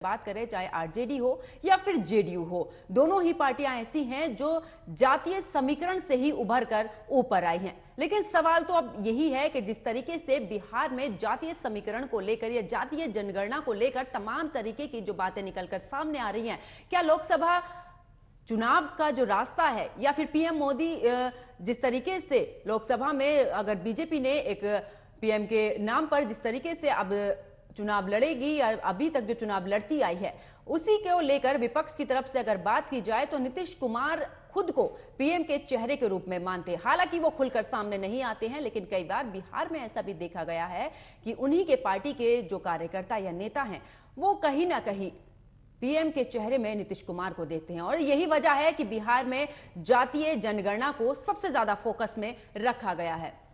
बात करें चाहे आरजेडी हो या फिर जेडीयू हो, दोनों ही पार्टियां ऐसी हैं जो जातीय समीकरण से ही उभर कर ऊपर आई हैं। लेकिन सवाल तो अब यही है कि जिस तरीके से बिहार में जातीय समीकरण को लेकर या जातीय जनगणना को लेकर तमाम तरीके की जो बातें निकलकर सामने आ रही हैं, क्या लोकसभा चुनाव का जो रास्ता है या फिर पीएम मोदी जिस तरीके से लोकसभा में अगर बीजेपी ने एक पीएम के नाम पर जिस तरीके से अब चुनाव लड़ेगी या अभी तक जो चुनाव लड़ती आई है, उसी को लेकर विपक्ष की तरफ से अगर बात की जाए तो नीतीश कुमार खुद को पीएम के चेहरे के रूप में मानते हैं। हालांकि वो खुलकर सामने नहीं आते हैं, लेकिन कई बार बिहार में ऐसा भी देखा गया है कि उन्हीं के पार्टी के जो कार्यकर्ता या नेता हैं वो कहीं ना कहीं पीएम के चेहरे में नीतीश कुमार को देखते हैं। और यही वजह है कि बिहार में जातीय जनगणना को सबसे ज्यादा फोकस में रखा गया है।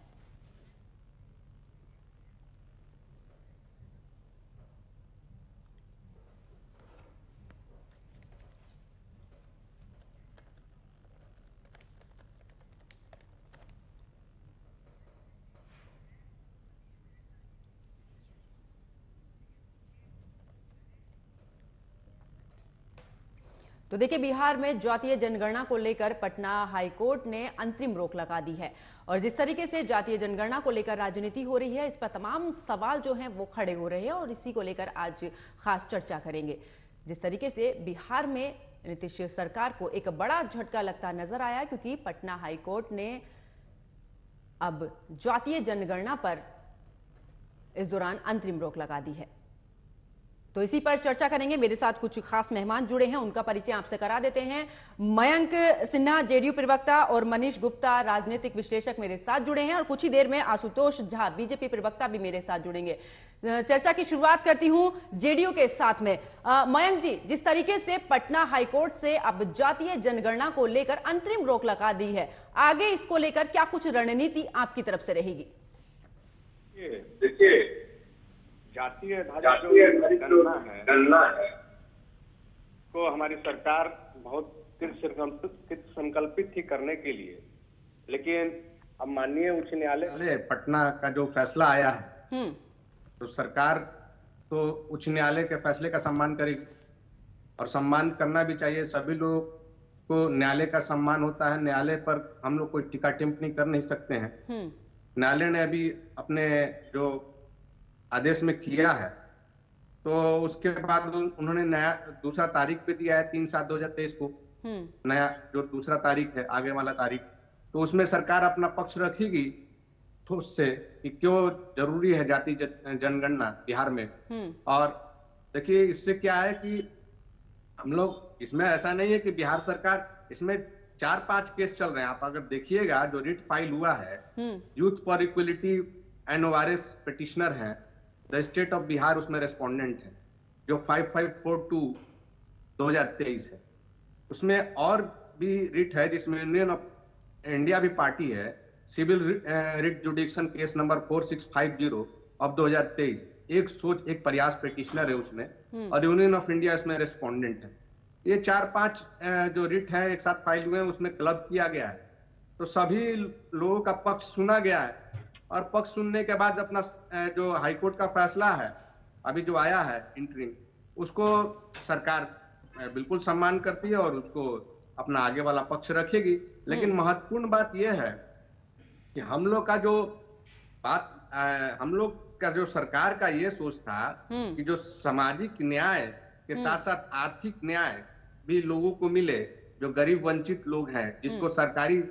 तो देखिए, बिहार में जातीय जनगणना को लेकर पटना हाईकोर्ट ने अंतरिम रोक लगा दी है। और जिस तरीके से जातीय जनगणना को लेकर राजनीति हो रही है, इस पर तमाम सवाल जो हैं वो खड़े हो रहे हैं और इसी को लेकर आज खास चर्चा करेंगे। जिस तरीके से बिहार में नीतीश सरकार को एक बड़ा झटका लगता नजर आया, क्योंकि पटना हाईकोर्ट ने अब जातीय जनगणना पर इस दौरान अंतरिम रोक लगा दी है। तो इसी पर चर्चा करेंगे। मेरे साथ कुछ खास मेहमान जुड़े हैं, उनका परिचय आपसे करा देते हैं। मयंक सिन्हा जेडीयू प्रवक्ता और मनीष गुप्ता राजनीतिक विश्लेषक मेरे साथ जुड़े हैं और कुछ ही देर में आशुतोष झा बीजेपी प्रवक्ता भी मेरे साथ जुड़ेंगे। चर्चा की शुरुआत करती हूं जेडीयू के साथ में। मयंक जी, जिस तरीके से पटना हाईकोर्ट से अब जातीय जनगणना को लेकर अंतरिम रोक लगा दी है, आगे इसको लेकर क्या कुछ रणनीति आपकी तरफ से रहेगी? देखिए, जातीय आधारित जो गणना है को हमारी सरकार बहुत संकल्पित थी करने के लिए, लेकिन अब माननीय उच्च न्यायालय पटना का जो फैसला आया है तो सरकार तो उच्च न्यायालय के फैसले का सम्मान करेगी और सम्मान करना भी चाहिए। सभी लोग को न्यायालय का सम्मान होता है, न्यायालय पर हम लोग कोई टीका टिप्पणी कर नहीं सकते हैं। न्यायालय ने अभी अपने जो आदेश में किया है तो उसके बाद उन्होंने नया दूसरा तारीख पे दिया है 3/7/2023 को, नया जो दूसरा तारीख है, आगे वाला तारीख। तो उसमें सरकार अपना पक्ष रखेगी तो उससे कि क्यों जरूरी है जातीय जनगणना बिहार में। और देखिए, इससे क्या है कि हम लोग इसमें ऐसा नहीं है कि बिहार सरकार, इसमें 4-5 केस चल रहे हैं। आप अगर देखिएगा जो रिट फाइल हुआ है, youth for equality and ORS petitioner हैं, द स्टेट ऑफ बिहार उसमें रेस्पोंडेंट है, जो 5542/2023 है। उसमें और भी रिट है जिसमें यूनियन ऑफ इंडिया भी पार्टी है, civil writ jurisdiction case number 4650 of 2023। एक सोच एक प्रयास पिटिशनर है उसमें और यूनियन ऑफ इंडिया इसमें रेस्पोंडेंट है। ये 4-5 जो रिट है एक साथ फाइल हुए हैं, उसमें क्लब किया गया है। तो सभी लोगों का पक्ष सुना गया है और पक्ष सुनने के बाद अपना जो हाईकोर्ट का फैसला है अभी जो आया है इंटरिम, उसको सरकार बिल्कुल सम्मान करती है और उसको अपना आगे वाला पक्ष रखेगी। लेकिन महत्वपूर्ण बात यह है कि हम लोग का जो सरकार का ये सोच था कि जो सामाजिक न्याय के साथ साथ आर्थिक न्याय भी लोगों को मिले, जो गरीब वंचित लोग हैं, जिसको सरकारी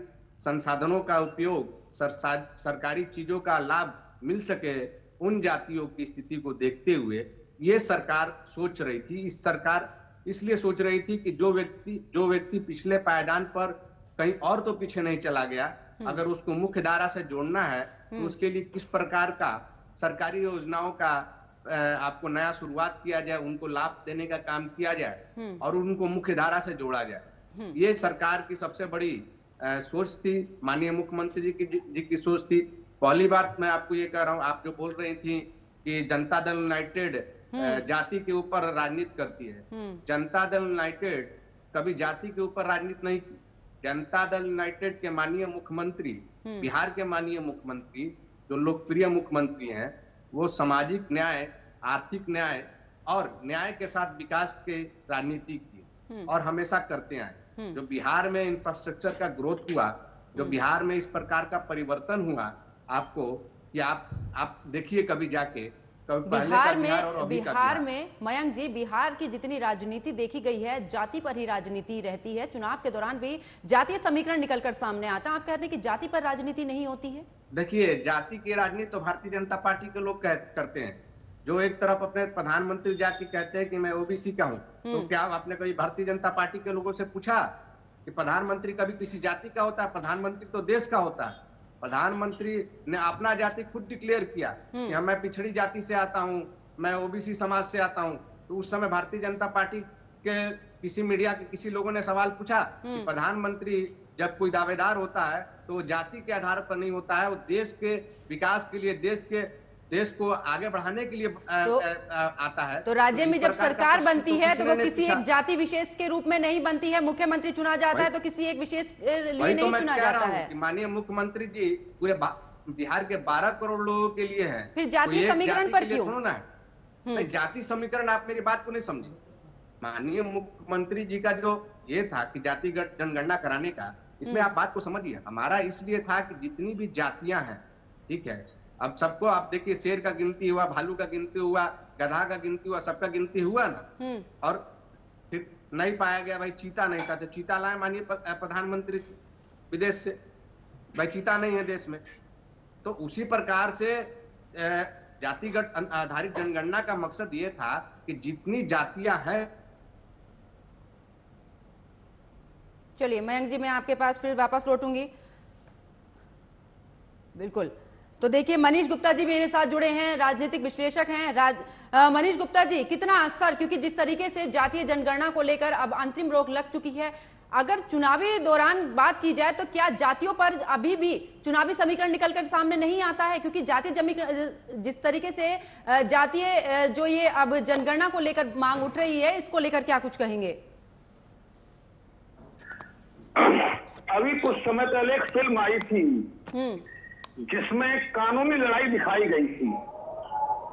संसाधनों का उपयोग, सरकारी चीजों का लाभ मिल सके, उन जातियों की स्थिति को देखते हुए ये सरकार सोच रही थी। इस सरकार इसलिए सोच रही थी कि जो व्यक्ति पिछले पायदान पर कहीं और तो पीछे नहीं चला गया, अगर उसको मुख्य धारा से जोड़ना है तो उसके लिए किस प्रकार का सरकारी योजनाओं का आपको नया शुरुआत किया जाए, उनको लाभ देने का काम किया जाए और उनको मुख्य धारा से जोड़ा जाए। ये सरकार की सबसे बड़ी सोच थी, माननीय मुख्यमंत्री जी की सोच थी। पहली बात मैं आपको ये कह रहा हूँ, आप जो बोल रही थी कि जनता दल यूनाइटेड जाति के ऊपर राजनीति करती है, जनता दल यूनाइटेड कभी जाति के ऊपर राजनीति नहीं की। जनता दल यूनाइटेड के माननीय मुख्यमंत्री, बिहार के माननीय मुख्यमंत्री, जो लोकप्रिय मुख्यमंत्री हैं, वो सामाजिक न्याय, आर्थिक न्याय और न्याय के साथ विकास के राजनीति की और हमेशा करते आए। जो बिहार में इंफ्रास्ट्रक्चर का ग्रोथ हुआ, जो बिहार में इस प्रकार का परिवर्तन हुआ, आपको कि आप देखिए कभी जाके, बिहार में मयंक जी, बिहार की जितनी राजनीति देखी गई है जाति पर ही राजनीति रहती है। चुनाव के दौरान भी जातीय समीकरण निकलकर सामने आता है। आप कहते हैं कि जाति पर राजनीति नहीं होती है? देखिए, जाति की राजनीति तो भारतीय जनता पार्टी के लोग करते हैं। जो एक तरफ अपने प्रधानमंत्री जाके कहते हैं कि मैं ओबीसी का हूँ, तो क्या आपने कभी भारतीय जनता पार्टी के लोगों से पूछा कि प्रधानमंत्री कभी किसी जाति का होता है? प्रधानमंत्री तो देश का होता है। प्रधानमंत्री ने अपना जाति खुद डिक्लेयर किया कि मैं पिछड़ी जाति से आता हूं, मैं ओबीसी समाज से आता हूं। तो उस समय भारतीय जनता पार्टी के किसी मीडिया के किसी लोगों ने सवाल पूछा कि प्रधानमंत्री जब कोई दावेदार होता है तो वो जाति के आधार पर नहीं होता है, वो देश के विकास के लिए, देश को आगे बढ़ाने के लिए आता है। तो राज्य में जब सरकार बनती है तो वो किसी एक जाति विशेष के रूप में नहीं बनती है। मुख्यमंत्री चुना जाता है तो किसी एक विशेष लिए नहीं चुना जाता है। माननीय मुख्यमंत्री जी पूरे बिहार के 12 करोड़ लोगों के लिए है। फिर जातीय समीकरण पर क्यों? नहीं, जाति समीकरण, आप मेरी बात को नहीं समझे। माननीय मुख्यमंत्री जी का जो ये था कि जातिगत जनगणना कराने का, इसमें आप बात को समझिए। हमारा इसलिए था कि जितनी भी जातियां हैं, ठीक है, अब सबको आप देखिए, शेर का गिनती हुआ, भालू का गिनती हुआ, गधा का गिनती हुआ, सबका गिनती हुआ ना, और फिर नहीं पाया गया भाई चीता नहीं था, तो चीता लाए माननीय प्रधानमंत्री विदेश से, भाई चीता नहीं है देश में। तो उसी प्रकार से जातिगत आधारित जनगणना का मकसद ये था कि जितनी जातियां हैं। चलिए मयंक जी, मैं आपके पास फिर वापस लौटूंगी। बिल्कुल, तो देखिए मनीष गुप्ता जी मेरे साथ जुड़े हैं, राजनीतिक विश्लेषक हैं। मनीष गुप्ता जी, कितना असर, क्योंकि जिस तरीके से जातीय जनगणना को लेकर अब अंतरिम रोक लग चुकी है, अगर चुनावी दौरान बात की जाए तो क्या जातियों पर अभी भी चुनावी समीकरण निकलकर सामने नहीं आता है? क्योंकि जातीय जिस तरीके से जातीय जो ये अब जनगणना को लेकर मांग उठ रही है, इसको लेकर क्या कुछ कहेंगे? अभी कुछ समय पहले एक फिल्म आई थी जिसमें कानूनी लड़ाई दिखाई गई थी,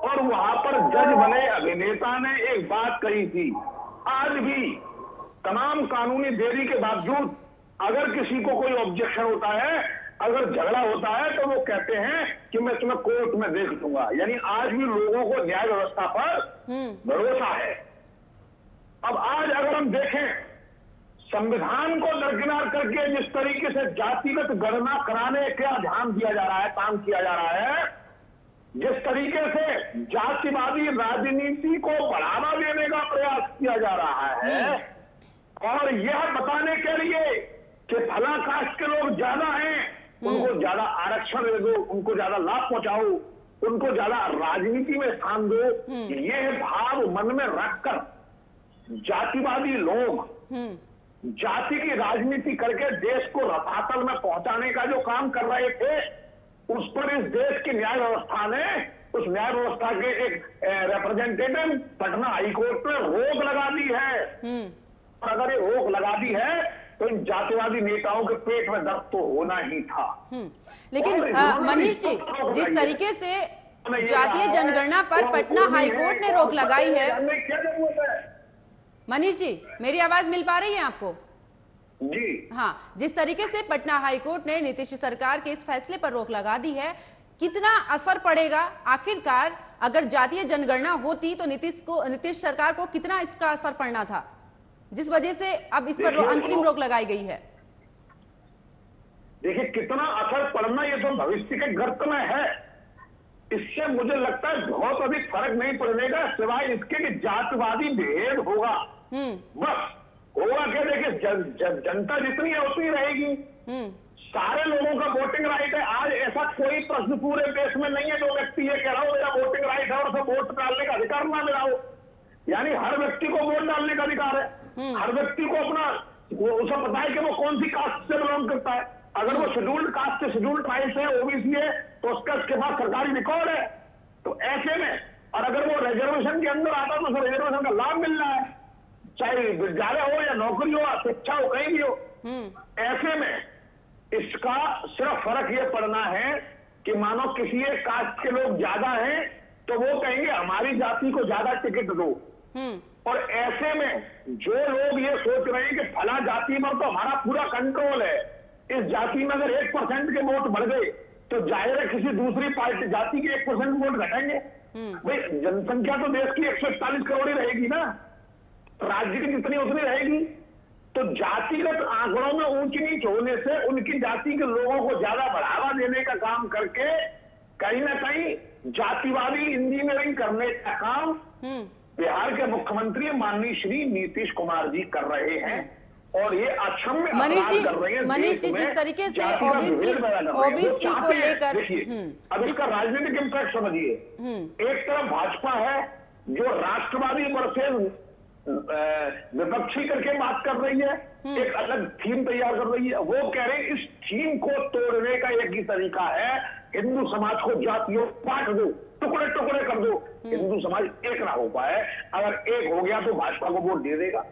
और वहां पर जज बने अभिनेता ने एक बात कही थी, आज भी तमाम कानूनी देरी के बावजूद अगर किसी को कोई ऑब्जेक्शन होता है, अगर झगड़ा होता है, तो वो कहते हैं कि मैं तुम्हें कोर्ट में देख दूंगा। यानी आज भी लोगों को न्याय व्यवस्था पर भरोसा है। अब आज अगर हम देखें, संविधान को दरकिनार करके जिस तरीके से जातिगत गणना कराने का ध्यान दिया जा रहा है, काम किया जा रहा है, जिस तरीके से जातिवादी राजनीति को बढ़ावा देने का प्रयास किया जा रहा है, और यह बताने के लिए कि फला कास्ट के लोग ज्यादा हैं, उनको ज्यादा आरक्षण दे दो, उनको ज्यादा लाभ पहुंचाओ, उनको ज्यादा राजनीति में स्थान दो, यह भाव मन में रखकर जातिवादी लोग जाति की राजनीति करके देश को रसातल में पहुंचाने का जो काम कर रहे थे, उस पर इस देश की न्याय व्यवस्था ने, उस न्याय व्यवस्था के एक रिप्रेजेंटेटिव पटना हाईकोर्ट में रोक लगा दी है। और अगर ये रोक लगा दी है तो इन जातिवादी नेताओं के पेट में दर्द तो होना ही था। लेकिन मनीष जी, जिस तरीके से जातीय जनगणना पर पटना हाईकोर्ट ने रोक लगाई है, मनीष जी मेरी आवाज मिल पा रही है आपको? जी हाँ, जिस तरीके से पटना हाईकोर्ट ने नीतीश सरकार के इस फैसले पर रोक लगा दी है, कितना असर पड़ेगा? आखिरकार अगर जातीय जनगणना होती तो नीतीश सरकार को कितना इसका असर पड़ना था, जिस वजह से अब इस पर अंतरिम रोक लगाई गई है? देखिए, कितना असर पड़ना ये तो भविष्य के गर्त में है। इससे मुझे लगता है बहुत अधिक फर्क नहीं पड़ेगा, सिवाय इसके कि जातिवादी भेद होगा। बस होगा क्या? देखिए, जनता जितनी है उतनी रहेगी। सारे लोगों का वोटिंग राइट है। आज ऐसा कोई प्रश्न पूरे देश में नहीं है जो व्यक्ति ये कह रहा हो मेरा वोटिंग राइट है और उसे वोट डालने का अधिकार ना मिला हो। यानी हर व्यक्ति को वोट डालने का अधिकार है। हर व्यक्ति को अपना, उसे पता है कि वो कौन सी कास्ट से बिलोंग करता है। अगर वो शेड्यूल्ड कास्ट से, शेड्यूल्ड ट्राइब से, ओबीसी है, तो उसके पास सरकारी रिकॉर्ड है। तो ऐसे में, और अगर वो रिजर्वेशन के अंदर आता तो उसे रिजर्वेशन का लाभ मिल रहा है, चाहे विद्यालय हो या नौकरी हो, शिक्षा हो, कहीं भी हो। ऐसे में इसका सिर्फ फर्क ये पड़ना है कि मानो किसी एक कास्ट के लोग ज्यादा हैं तो वो कहेंगे हमारी जाति को ज्यादा टिकट दो। और ऐसे में जो लोग ये सोच रहे हैं कि फला जाति में तो हमारा पूरा कंट्रोल है, इस जाति में अगर 1% के वोट बढ़ गए तो जाहिर है किसी दूसरी पार्टी जाति के 1% वोट घटेंगे। भाई जनसंख्या तो देश की 141 करोड़ ही रहेगी ना, राज्य की जितनी उतनी रहेगी। तो जातिगत आंकड़ों में ऊंच नीच होने से उनकी जाति के लोगों को ज्यादा बढ़ावा देने का काम करके कहीं ना कहीं जातिवादी इंजीनियरिंग करने का काम बिहार के मुख्यमंत्री माननीय श्री नीतीश कुमार जी कर रहे हैं। और ये अक्षम्य अपराध कर रहे हैं। मनीष जी, जिस तरीके से ओबीसी को लेकर अब इसका राजनीतिक इंपैक्ट समझिए। एक तरफ भाजपा है जो राष्ट्रवादी वर्सेस विपक्षी करके बात कर रही है, एक अलग थीम तैयार कर रही है। वो कह रहे हैं इस थीम को तोड़ने का एक ही तरीका है, हिंदू समाज को जातियों बांट दो, टुकड़े टुकड़े कर दो, हिंदू समाज एक ना हो पाए। अगर एक हो गया तो भाजपा को वोट दे देगा।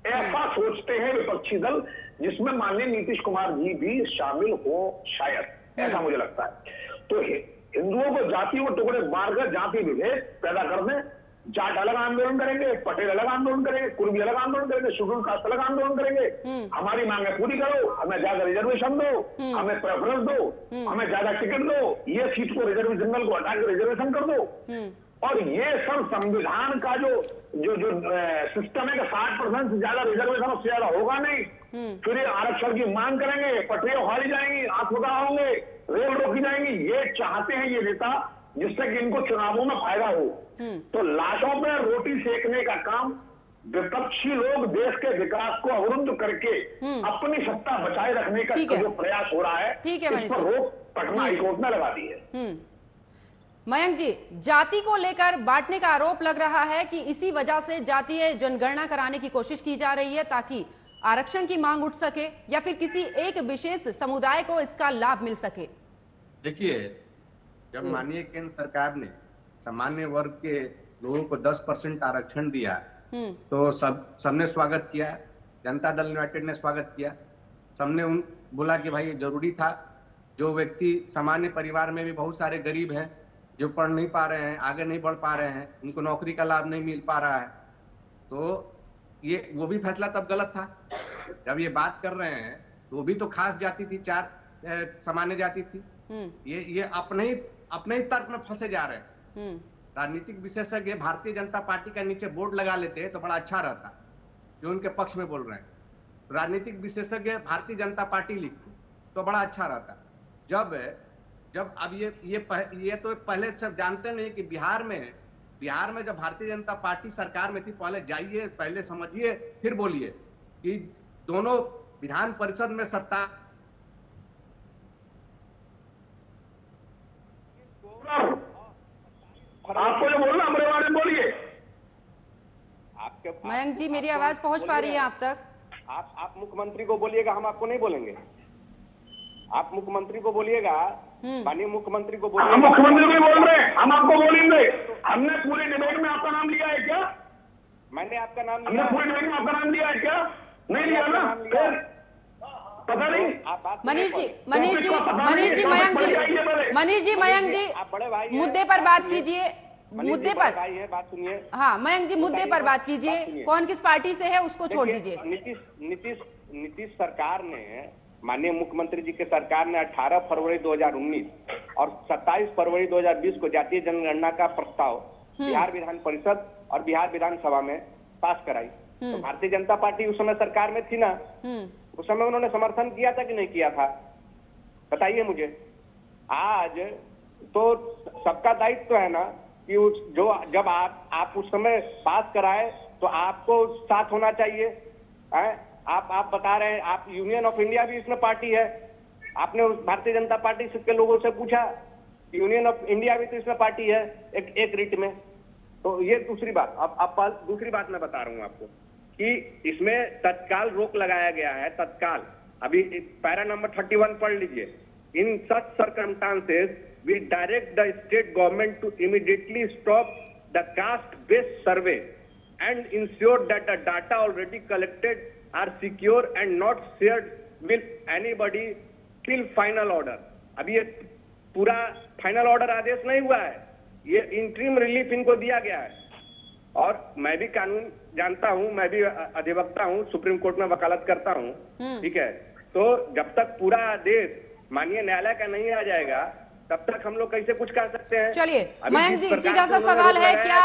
ऐसा सोचते हैं विपक्षी दल, जिसमें माननीय नीतीश कुमार जी भी शामिल हो, शायद, ऐसा मुझे लगता है। तो हिंदुओं को जाति को टुकड़े मारकर जाति विभेद पैदा कर दें, जाट अलग आंदोलन करेंगे, पटेल अलग आंदोलन करेंगे, कुर्मी अलग आंदोलन करेंगे, शेड्यूल कास्ट अलग आंदोलन करेंगे। हमारी मांगे पूरी करो, हमें ज्यादा रिजर्वेशन दो, हमें प्रेफरेंस दो, हमें ज्यादा टिकट दो, ये सीट को रिजर्वेशन जनरल को हटा के रिजर्वेशन कर दो। और ये सब संविधान का जो सिस्टम है कि 60% से ज्यादा रिजर्वेशन उससे ज्यादा होगा नहीं। फिर ये आरक्षण की मांग करेंगे, पटरियां उखाड़ी जाएंगी, आत्मदाह होंगे, रेल रोकी जाएंगी। ये चाहते हैं ये नेता जिससे कि इनको चुनावों में फायदा हो। तो लाशों पर रोटी सेकने का काम विपक्षी लोग देश के विकास को अवरुद्ध करके अपनी सत्ता बचाए रखने का जो प्रयास हो रहा है, इस पर रोक पटना हाईकोर्ट ने लगा दी है। मयंक जी, जाति को लेकर बांटने का आरोप लग रहा है कि इसी वजह से जातीय जनगणना कराने की कोशिश की जा रही है ताकि आरक्षण की मांग उठ सके या फिर किसी एक विशेष समुदाय को इसका लाभ मिल सके। देखिए, जब माननीय केंद्र सरकार ने सामान्य वर्ग के लोगों को 10% आरक्षण दिया तो सबने स्वागत किया, जनता दल यूनाइटेड ने स्वागत किया। सबने बोला कि भाई ये जरूरी था। जो व्यक्ति सामान्य परिवार में भी बहुत सारे गरीब हैं जो पढ़ नहीं पा रहे हैं, आगे नहीं बढ़ पा रहे हैं, उनको नौकरी का लाभ नहीं मिल पा रहा है, तो ये वो भी फैसला तब गलत था। जब ये बात कर रहे हैं तो वो भी तो खास जाति थी, 4 सामान्य जाति थी। ये अपने ही तर्क में फंसे जा रहे हैं। राजनीतिक विशेषज्ञ भारतीय जनता पार्टी का नीचे बोर्ड लगा लेते तो बड़ा अच्छा रहता, जो उनके पक्ष में बोल रहे हैं। राजनीतिक विशेषज्ञ भारतीय जनता पार्टी लिखते तो बड़ा अच्छा रहता। जब अब ये तो पहले सब जानते नहीं कि बिहार में जब भारतीय जनता पार्टी सरकार में थी, पहले जाइए, पहले समझिए, फिर बोलिए कि दोनों विधान परिषद में सत्ता। आपको जो बोलना हमारे बारे में बोलिए। मयंक जी, मेरी आवाज पहुंच पा रही है आप तक? आप मुख्यमंत्री को बोलिएगा, हम आपको नहीं बोलेंगे। आप मुख्यमंत्री को बोलिएगा, माननीय मुख्यमंत्री को बोलिएगा। हम मुख्यमंत्री को बोल रहे हैं, हम आपको बोलेंगे। हमने पूरे डिबेट में आपका नाम लिया है क्या? मैंने आपका नाम लिया। हमने पूरे डिबेट में आपका नाम लिया है क्या? नहीं लिया ना? पता नहीं। मनीष जी, मयंक जी, मुद्दे पर बात कीजिए। मुद्दे पर भाई है, बात सुनिए। हाँ मयंक जी, मुद्दे पर बात कीजिए। कौन किस पार्टी से है उसको छोड़ दीजिए। नीतीश सरकार ने, माननीय मुख्यमंत्री जी के सरकार ने 18 फरवरी 2019 और 27 फरवरी 2020 को जातीय जनगणना का प्रस्ताव बिहार विधान परिषद और बिहार विधानसभा में पास कराई। तो भारतीय जनता पार्टी उस समय सरकार में थी ना, उस समय उन्होंने समर्थन किया था कि नहीं किया था? बताइए मुझे। आज तो सबका दायित्व है ना कि जब आप उस समय पास कराए तो आपको साथ होना चाहिए। आप बता रहे हैं, आप यूनियन ऑफ इंडिया भी इसमें पार्टी है। आपने उस भारतीय जनता पार्टी के लोगों से पूछा, यूनियन ऑफ इंडिया भी तो इसमें पार्टी है एक रीट में। तो ये दूसरी बात। अब दूसरी बात मैं बता रहा हूं आपको कि इसमें तत्काल रोक लगाया गया है। तत्काल, अभी पैरा नंबर 31 पढ़ लीजिए। In such circumstances we direct the state government to immediately stop the caste based survey and ensure that the data already collected are secure and not shared with anybody till final order। अभी ये पूरा final order आदेश नहीं हुआ है, ये interim relief इनको दिया गया है। और मैं भी कानून जानता हूं, मैं भी अधिवक्ता हूं, सुप्रीम कोर्ट में वकालत करता हूं, ठीक है। तो जब तक पूरा आदेश माननीय न्यायालय का नहीं आ जाएगा तब तक हम लोग कैसे कुछ कह सकते हैं। चलिए मयंक जी, सीधा सा सवाल है, क्या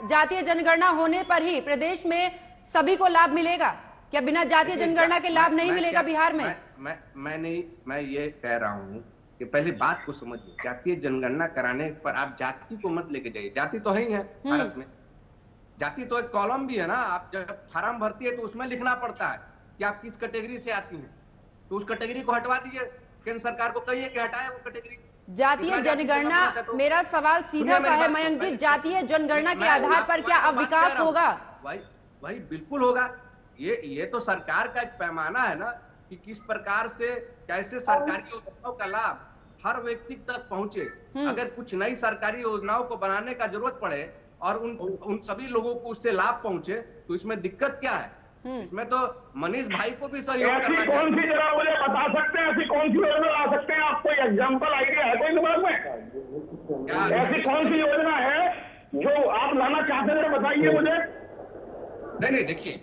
जातीय जनगणना होने पर ही प्रदेश में सभी को लाभ मिलेगा? क्या बिना जातीय जनगणना के लाभ नहीं मिलेगा बिहार में? मैं ये कह रहा हूँ कि पहले बात को समझिए। जातीय जनगणना कराने पर आप जाति को मत लेके जाइए। जाति तो है ही है भारत में, जाति तो एक कॉलम भी है ना। आप जब फॉर्म भरती है तो उसमें लिखना पड़ता है कि आप किस कैटेगरी से आती हैं, तो उस कैटेगरी को हटवा दीजिए। केंद्र सरकार को कहिए कि हटाए वो कैटेगरी। जातीय जनगणना, मेरा सवाल सीधा सा है मयंक जी, जातीय जनगणना के आधार पर क्या अब विकास होगा? वही बिल्कुल होगा। ये तो सरकार का एक पैमाना है ना कि किस प्रकार से कैसे सरकारी योजनाओं का लाभ हर व्यक्ति तक पहुंचे। अगर कुछ नई सरकारी योजनाओं को बनाने का जरूरत पड़े और उन सभी लोगों को उससे लाभ पहुंचे तो इसमें दिक्कत क्या है? इसमें तो मनीष भाई को भी सहयोग करना चाहिए। कौन सी जगह मुझे बता सकते हैं, ऐसी कौन सी योजना ला सकते हैं? आपको एग्जाम्पल आइडिया है कोई दिमाग में? ऐसी कौन सी योजना है जो आप लाना चाहते हैं, बताइए मुझे। नहीं देखिए,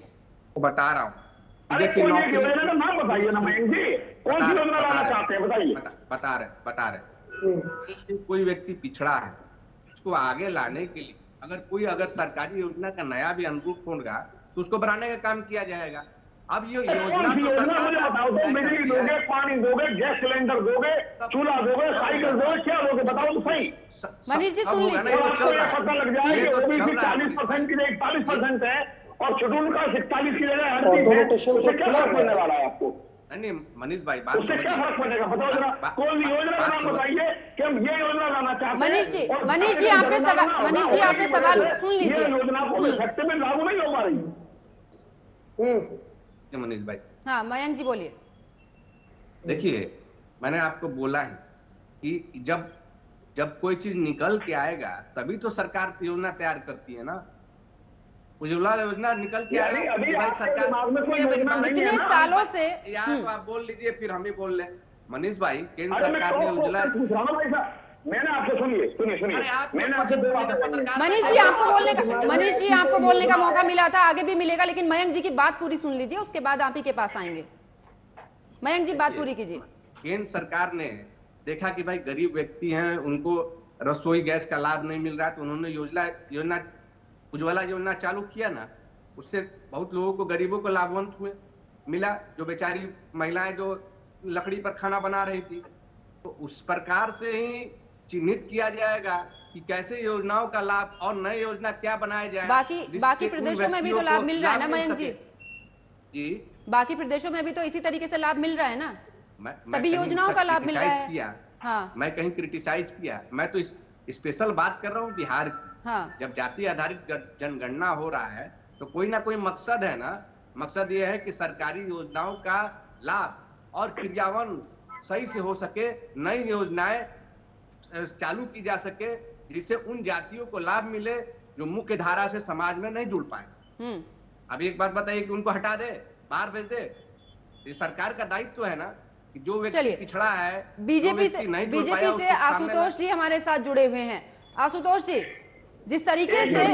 बता रहा हूँ। देखिए योजना का नाम बताइए ना मयंक जी, कौन सी योजना लाना चाहते हैं बताइए। बता रहे कोई व्यक्ति पिछड़ा है, उसको आगे लाने के लिए अगर सरकारी योजना का नया भी अनुरूप होगा तो उसको बनाने का काम किया जाएगा। अब ये योजना तो सरकार बताओ, तो बिजली दोगे, पानी दोगे, गैस सिलेंडर दोगे, चूल्हा दोगे, साइकिल दोगे, क्या दोगे बताओ तो सही। मनीष जी सुन लीजिए, आपको यह पता लग जाए कि ओबीसी 40% की जगह 41% है और शेड्यूल का 47 की जगह 38 है, उससे क्या फर्क पड़ने वाला है आपको? नहीं मनीष भाई, बात उससे क्या फर्क पड़ेगा बताओ जरा। कोई योजना का नाम बताइए कि हम ये योजना लाना चाहते हैं। मनीष जी आपने सवाल सुन लीजिए। ये योजना को इफेक्टिव में लागू नहीं हो पा रही। मनीष भाई, हाँ मयंक जी बोलिए। देखिए, मैंने आपको बोला है कि जब कोई चीज निकल के आएगा तभी तो सरकार योजना तैयार करती है ना। उज्ज्वला योजना निकल के आई, अभी सरकार इतने सालों से यार आप बोल लीजिए फिर हम ही बोल लें। मनीष भाई, केंद्र सरकार ने उज्ज्वला, मैंने आपसे सुनिए मैंने आपसे मनीष जी आपको बोलने का मौका मिला था, आगे भी मिलेगा, लेकिन मयंक जी की बात पूरी सुन लीजिए, उसके बाद आप ही के पास आएंगे। मयंक जी बात पूरी कीजिए। केंद्र सरकार ने देखा कि भाई गरीब व्यक्ति हैं, उनको रसोई गैस का लाभ नहीं मिल रहा है, तो उन्होंने योजना उज्ज्वला योजना चालू किया ना। उससे बहुत लोगों को, गरीबों को लाभवंत हुए मिला। जो बेचारी महिलाएं जो लकड़ी पर खाना बना रही थी, तो उस प्रकार से ही चिन्हित किया जाएगा कि कैसे योजनाओं का लाभ और नई योजना क्या बनाया जाए। बाकी प्रदेशों में भी तो लाभ मिल रहा है ना मयंक जी? जी, बाकी प्रदेशों में भी तो इसी तरीके से लाभ मिल रहा है ना? सभी योजनाओं का लाभ मिल रहा है। हाँ, मैं कहीं क्रिटिसाइज किया? मैं तो स्पेशल बात कर रहा हूँ बिहार की। हाँ, जब जाति आधारित जनगणना हो रहा है तो कोई ना कोई मकसद है ना। मकसद ये है कि सरकारी योजनाओं का लाभ और क्रियान्वयन सही से हो सके, नई योजनाएं चालू की जा सके, जिससे उन जातियों को लाभ मिले जो मुख्य धारा से समाज में नहीं जुड़ पाए। अब एक बात बताइए कि उनको हटा दे, बाहर भेज दे? ये सरकार का दायित्व है ना कि जो व्यक्ति पिछड़ा है, बीजेपी से आशुतोष जी हमारे साथ जुड़े हुए हैं। आशुतोष जी, जिस तरीके से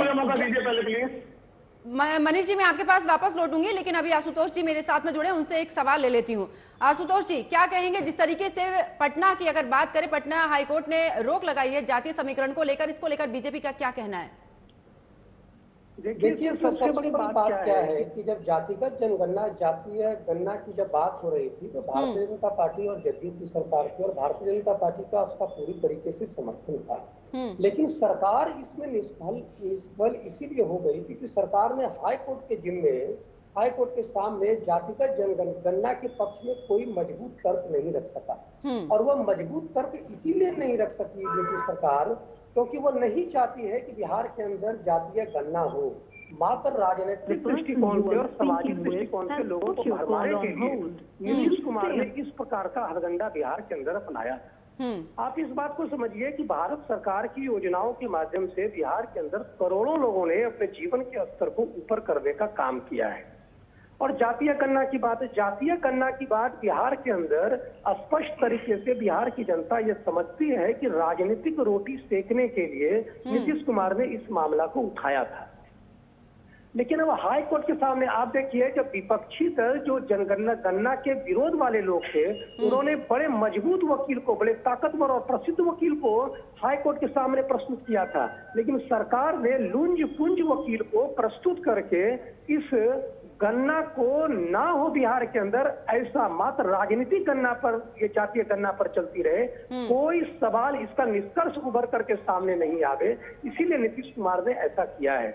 मनीष जी मैं आपके पास वापस लौटूंगी, लेकिन अभी आशुतोष जी मेरे साथ में जुड़े, उनसे एक सवाल ले लेती हूँ। आशुतोष जी क्या कहेंगे, जिस तरीके से पटना की अगर बात करें, पटना हाईकोर्ट ने रोक लगाई है जातीय समीकरण को लेकर, इसको लेकर बीजेपी का क्या कहना है? देखिए, इसमें सबसे बड़ी बात क्या है कि जब जातिगत जनगणना, जातीय गणना की जब बात हो रही थी तो भारतीय जनता पार्टी और जदयू की सरकार की और भारतीय जनता पार्टी का उसका पूरी तरीके से समर्थन था। लेकिन सरकार इसमें निष्फल इसीलिए हो गई क्योंकि सरकार ने हाई कोर्ट के सामने जातिगत जनगणना के पक्ष में कोई मजबूत तर्क नहीं रख सका। और वह मजबूत तर्क इसीलिए नहीं रख सकी ब्रिटिश सरकार क्योंकि वो नहीं चाहती है कि बिहार के अंदर जातीय गणना हो। मात्र राजनीतिक दृष्टिकोण से और सामाजिक दृष्टिकोण से लोगों को भरमाने के लिए नीतीश कुमार ने इस प्रकार का हथकंडा बिहार के अंदर अपनाया। आप इस बात को समझिए कि भारत सरकार की योजनाओं के माध्यम से बिहार के अंदर करोड़ों लोगों ने अपने जीवन के स्तर को ऊपर करने का काम किया है। और जातीय गणना की बात है, जातीय गणना की बात बिहार के अंदर स्पष्ट तरीके से बिहार की जनता ये समझती है कि राजनीतिक रोटी सेकने के लिए नीतीश कुमार ने इस मामला को उठाया था। लेकिन अब हाई कोर्ट के सामने आप देखिए, जब विपक्षी दल जो जनगणना गणना के विरोध वाले लोग थे, उन्होंने बड़े मजबूत वकील को, बड़े ताकतवर और प्रसिद्ध वकील को हाई कोर्ट के सामने प्रस्तुत किया था, लेकिन सरकार ने लुंज पुंज वकील को प्रस्तुत करके इस गणना को ना हो बिहार के अंदर, ऐसा मात्र राजनीतिक गणना पर, ये जातीय गणना पर चलती रहे, कोई सवाल इसका निष्कर्ष उभर करके सामने नहीं आवे, इसीलिए नीतीश कुमार ने ऐसा किया है।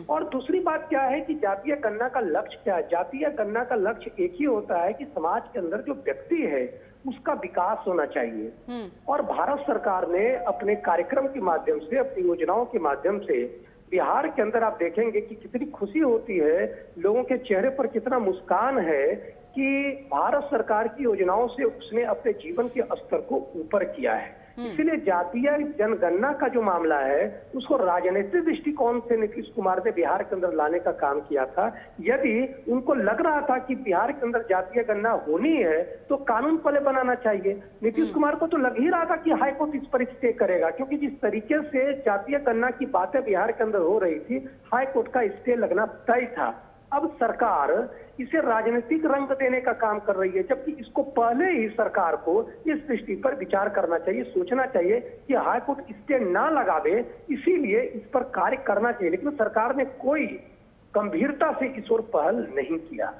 और दूसरी बात क्या है कि जातीय गणना का लक्ष्य क्या है? जातीय गणना का लक्ष्य एक ही होता है कि समाज के अंदर जो व्यक्ति है उसका विकास होना चाहिए। और भारत सरकार ने अपने कार्यक्रम के माध्यम से, अपनी योजनाओं के माध्यम से बिहार के अंदर आप देखेंगे कि कितनी खुशी होती है, लोगों के चेहरे पर कितना मुस्कान है कि भारत सरकार की योजनाओं से उसने अपने जीवन के स्तर को ऊपर किया है। इसलिए जातीय जनगणना का जो मामला है उसको राजनीतिक दृष्टिकोण से नीतीश कुमार ने बिहार के अंदर लाने का काम किया था। यदि उनको लग रहा था कि बिहार के अंदर जातीय गणना होनी है तो कानून पहले बनाना चाहिए। नीतीश कुमार को तो लग ही रहा था कि हाईकोर्ट इस पर स्टे करेगा, क्योंकि जिस तरीके से जातीय गणना की बातें बिहार के अंदर हो रही थी, हाईकोर्ट का स्टे लगना तय था। अब सरकार इसे राजनीतिक रंग देने का काम कर रही है, जबकि इसको पहले ही सरकार को इस दृष्टि पर विचार करना चाहिए, सोचना चाहिए कि हाईकोर्ट स्टे ना लगावे, इसीलिए इस पर कार्य करना चाहिए। लेकिन सरकार ने कोई गंभीरता से इस ओर पहल नहीं किया।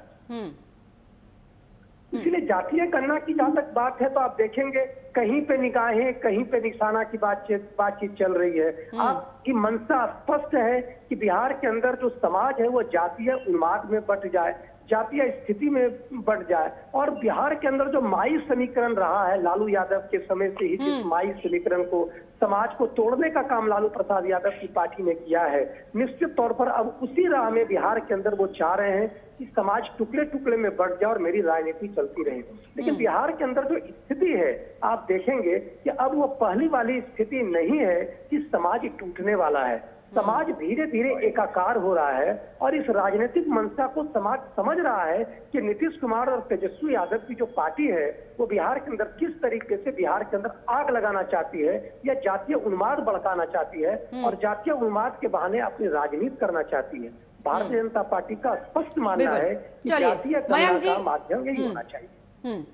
इसलिए जातीय गणना की जहां तक बात है तो आप देखेंगे कहीं पे निगाहें, कहीं पे निशाना की बातचीत चल रही है। आपकी मंशा स्पष्ट है कि बिहार के अंदर जो समाज है वो जातीय उन्माद में बट जाए, जातीय स्थिति में बढ़ जाए। और बिहार के अंदर जो माई समीकरण रहा है लालू यादव के समय से ही, जिस माई समीकरण को, समाज को तोड़ने का काम लालू प्रसाद यादव की पार्टी ने किया है, निश्चित तौर पर अब उसी राह में बिहार के अंदर वो चाह रहे हैं कि समाज टुकड़े टुकड़े में बढ़ जाए और मेरी राजनीति चलती रहे। लेकिन बिहार के अंदर जो स्थिति है आप देखेंगे कि अब वो पहली वाली स्थिति नहीं है कि समाज टूटने वाला है। समाज धीरे धीरे एकाकार हो रहा है और इस राजनीतिक मंशा को समाज समझ रहा है कि नीतीश कुमार और तेजस्वी यादव की जो पार्टी है वो बिहार के अंदर किस तरीके से बिहार के अंदर आग लगाना चाहती है या जातीय उन्माद भड़काना चाहती है और जातीय उन्माद के बहाने अपनी राजनीति करना चाहती है। भारतीय जनता पार्टी का स्पष्ट मानना है कि जातीय गणना का माध्यम यही होना चाहिए।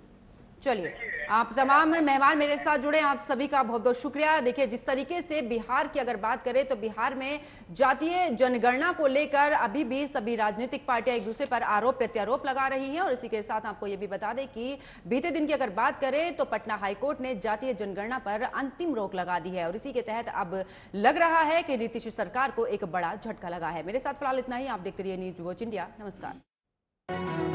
चलिए, आप तमाम मेहमान मेरे साथ जुड़े, आप सभी का बहुत बहुत शुक्रिया। देखिए, जिस तरीके से बिहार की अगर बात करें तो बिहार में जातीय जनगणना को लेकर अभी भी सभी राजनीतिक पार्टियां एक दूसरे पर आरोप प्रत्यारोप लगा रही हैं। और इसी के साथ आपको यह भी बता दें कि बीते दिन की अगर बात करें तो पटना हाईकोर्ट ने जातीय जनगणना पर अंतिम रोक लगा दी है और इसी के तहत अब लग रहा है कि नीतीश सरकार को एक बड़ा झटका लगा है। मेरे साथ फिलहाल इतना ही। आप देखते रहिए न्यूज वॉच इंडिया। नमस्कार।